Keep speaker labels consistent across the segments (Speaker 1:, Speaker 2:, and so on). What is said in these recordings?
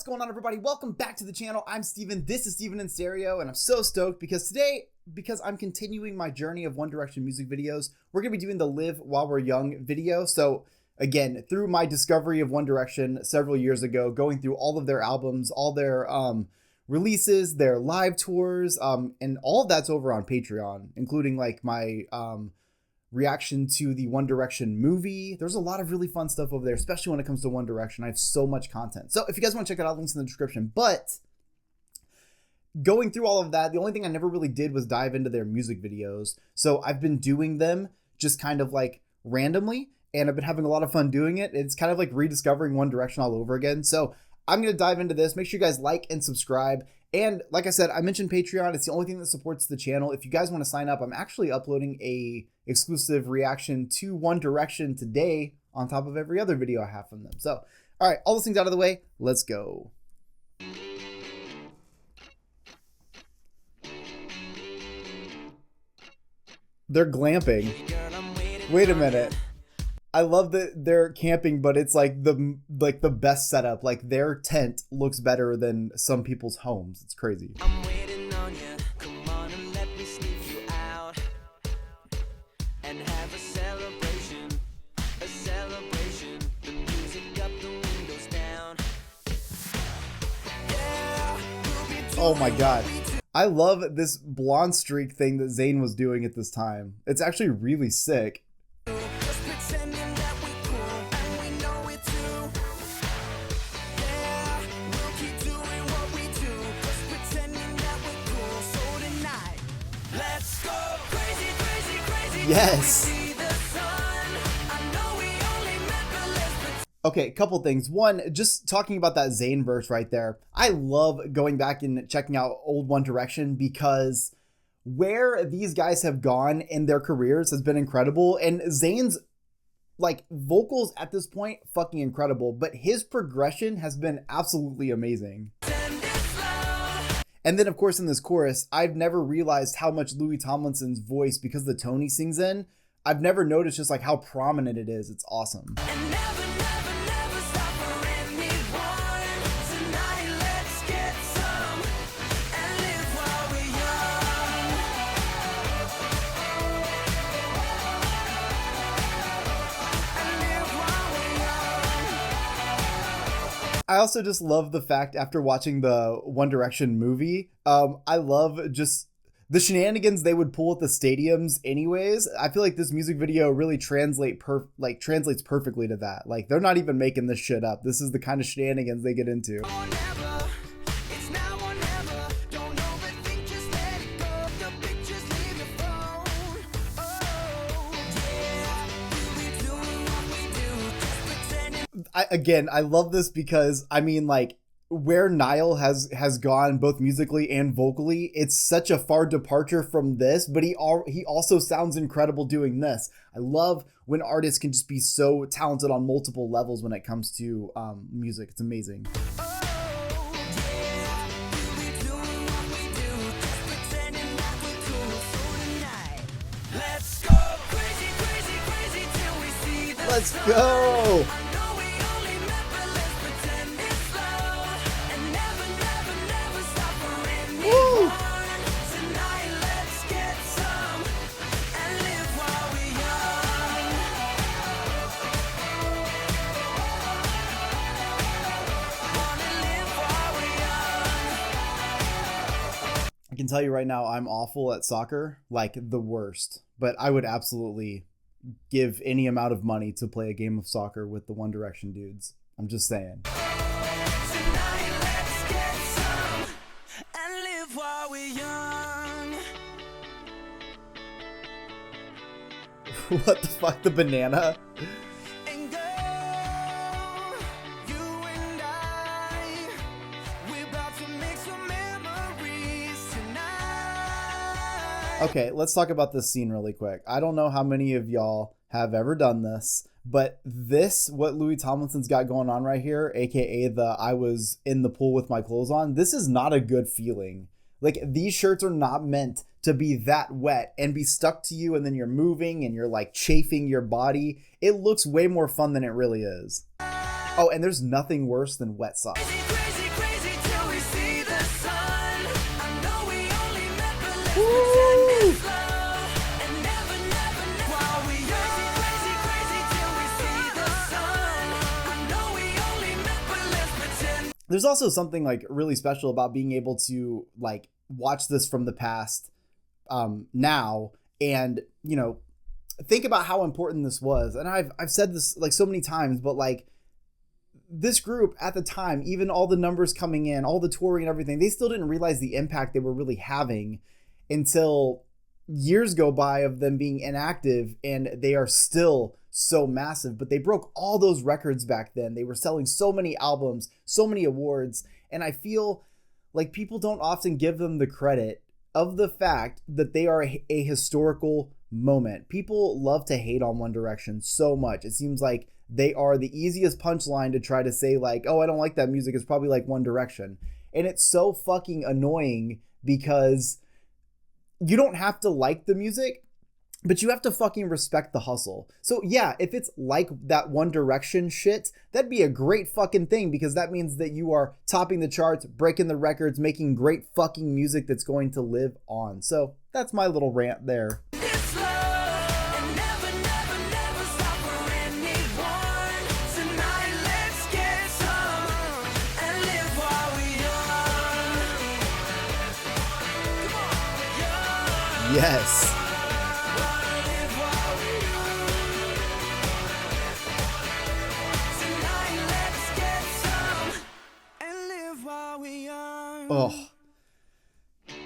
Speaker 1: What's going on, everybody? Welcome back to the channel. I'm Steven. This is Steven in Stereo, and I'm so stoked because today, I'm continuing my journey of One Direction music videos, we're going to be doing the Live While We're Young video. So again, through my discovery of One Direction several years ago, going through all of their albums, all their releases, their live tours, and all of that's over on Patreon, including like my reaction to the One Direction movie. There's a lot of really fun stuff over there, especially when it comes to One Direction. I have so much content. So if you guys want to check it out, links in the description. But going through all of that, the only thing I never really did was dive into their music videos. So I've been doing them just kind of like randomly, and I've been having a lot of fun doing it. It's kind of like rediscovering One Direction all over again. So I'm going to dive into this. Make sure you guys like and subscribe. And like I said, I mentioned Patreon. It's the only thing that supports the channel. If you guys want to sign up, I'm actually uploading a exclusive reaction to One Direction today on top of every other video I have from them. So, all right, all those things out of the way, let's go. They're glamping. Wait a minute. I love that they're camping, but it's like the best setup. Like their tent looks better than some people's homes. It's crazy.
Speaker 2: I'm waiting on you. Come on and let me sneak you out and have a celebration. A celebration. The music up, the windows down. Yeah,
Speaker 1: oh my god. I love this blonde streak thing that Zayn was doing at this time. It's actually really sick. Yes. Okay, couple things. One, just talking about that Zayn verse right there. I love going back and checking out old One Direction because where these guys have gone in their careers has been incredible. And Zayn's like vocals at this point, fucking incredible. But his progression has been absolutely amazing. And then, of course, in this chorus, I've never realized how much Louis Tomlinson's voice, because the tone he sings in, I've never noticed just like how prominent it is. It's awesome.
Speaker 2: and never, never, never stop for anyone. Tonight, let's get some and live while we're young. And live while we're young.
Speaker 1: I also just love the fact after watching the One Direction movie, I love just the shenanigans they would pull at the stadiums anyways. I feel like this music video really translates perfectly to that. Like they're not even making this shit up. This is the kind of shenanigans they get into.
Speaker 2: Or never. It's now or never. Don't overthink, just let it go. The pictures leave your phone. Oh, yeah. We're doing what we do. Just pretending.
Speaker 1: I love this because I mean, like, where Niall has gone both musically and vocally, it's such a far departure from this, but he also sounds incredible doing this. I love when artists can just be so talented on multiple levels when it comes to music. It's amazing. Let's go. Woo. I can tell you right now, I'm awful at soccer, like the worst, but I would absolutely give any amount of money to play a game of soccer with the One Direction dudes. I'm just saying. What the fuck, the banana?
Speaker 2: And girl, you and I, we're about to make some memories tonight.
Speaker 1: Okay, let's talk about this scene really quick. I don't know how many of y'all have ever done this, but what Louis Tomlinson's got going on right here, aka the I was in the pool with my clothes on, this is not a good feeling. Like, these shirts are not meant to be that wet and be stuck to you, and then you're moving and you're like chafing your body. It looks way more fun than it really is. Oh, and there's nothing worse than wet socks.
Speaker 2: Crazy, crazy,
Speaker 1: there's also something like really special about being able to like watch this from the past now, and think about how important this was. And I've said this like so many times, but like this group at the time, even all the numbers coming in, all the touring and everything, they still didn't realize the impact they were really having until years go by of them being inactive, and they are still so massive. But they broke all those records back then. They were selling so many albums, so many awards, and I feel like people don't often give them the credit of the fact that they are a historical moment. People love to hate on One Direction so much. It seems like they are the easiest punchline to try to say like, oh, I don't like that music. It's probably like One Direction. And it's so fucking annoying because you don't have to like the music, but you have to fucking respect the hustle. So yeah, if it's like that One Direction shit, that'd be a great fucking thing, because that means that you are topping the charts, breaking the records, making great fucking music that's going to live on. So that's my little rant there.
Speaker 2: It's love and never, never, never stop for anyone. Tonight, let's get some and live while we're young. Come on, young.
Speaker 1: Yes.
Speaker 2: Live while we're young. Tonight, let's get some and live while we're young.
Speaker 1: Oh,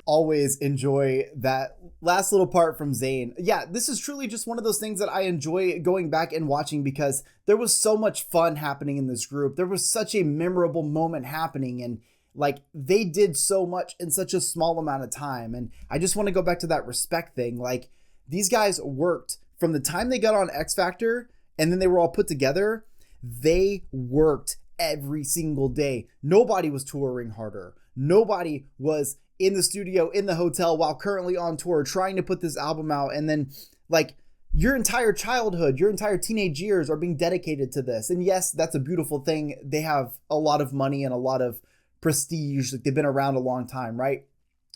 Speaker 1: always enjoy that last little part from Zayn. Yeah, this is truly just one of those things that I enjoy going back and watching, because there was so much fun happening in this group. There was such a memorable moment happening, and like they did so much in such a small amount of time. And I just want to go back to that respect thing. Like, these guys worked from the time they got on X Factor and then they were all put together. They worked every single day. Nobody was touring harder. Nobody was in the studio, in the hotel while currently on tour trying to put this album out. And then like your entire childhood, your entire teenage years are being dedicated to this. And yes, that's a beautiful thing. They have a lot of money and a lot of prestige. Like, they've been around a long time, right?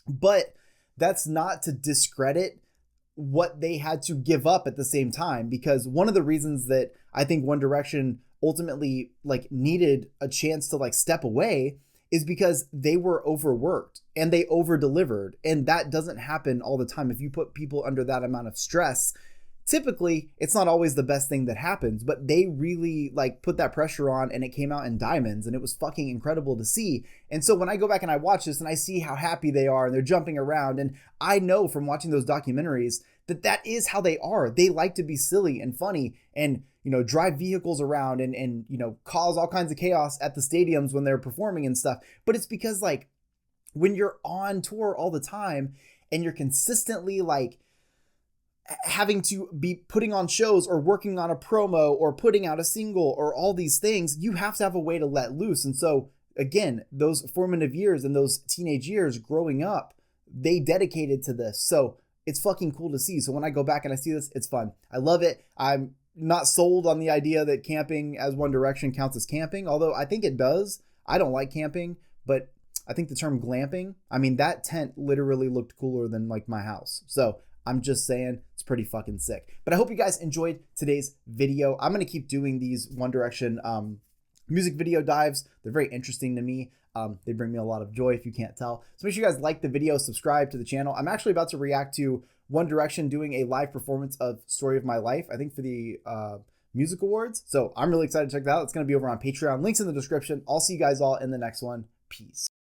Speaker 1: But that's not to discredit what they had to give up at the same time, because one of the reasons that I think One Direction ultimately like needed a chance to like step away is because they were overworked and they over delivered. And that doesn't happen all the time. If you put people under that amount of stress, typically it's not always the best thing that happens, but they really like put that pressure on, and it came out in diamonds, and it was fucking incredible to see. And so when I go back and I watch this and I see how happy they are and they're jumping around, and I know from watching those documentaries that that is how they are. They like to be silly and funny and, drive vehicles around and cause all kinds of chaos at the stadiums when they're performing and stuff. But it's because like when you're on tour all the time and you're consistently like having to be putting on shows or working on a promo or putting out a single or all these things, you have to have a way to let loose. And so again, those formative years and those teenage years growing up, they dedicated to this. So it's fucking cool to see. So when I go back and I see this, it's fun. I love it. I'm not sold on the idea that camping as One Direction counts as camping, although I think it does. I don't like camping, but I think the term glamping, I mean, that tent literally looked cooler than like my house. So I'm just saying, it's pretty fucking sick. But I hope you guys enjoyed today's video. I'm going to keep doing these One Direction music video dives. They're very interesting to me. They bring me a lot of joy, if you can't tell. So make sure you guys like the video, subscribe to the channel. I'm actually about to react to One Direction doing a live performance of Story of My Life, I think for the Music Awards. So I'm really excited to check that out. It's going to be over on Patreon. Links in the description. I'll see you guys all in the next one. Peace.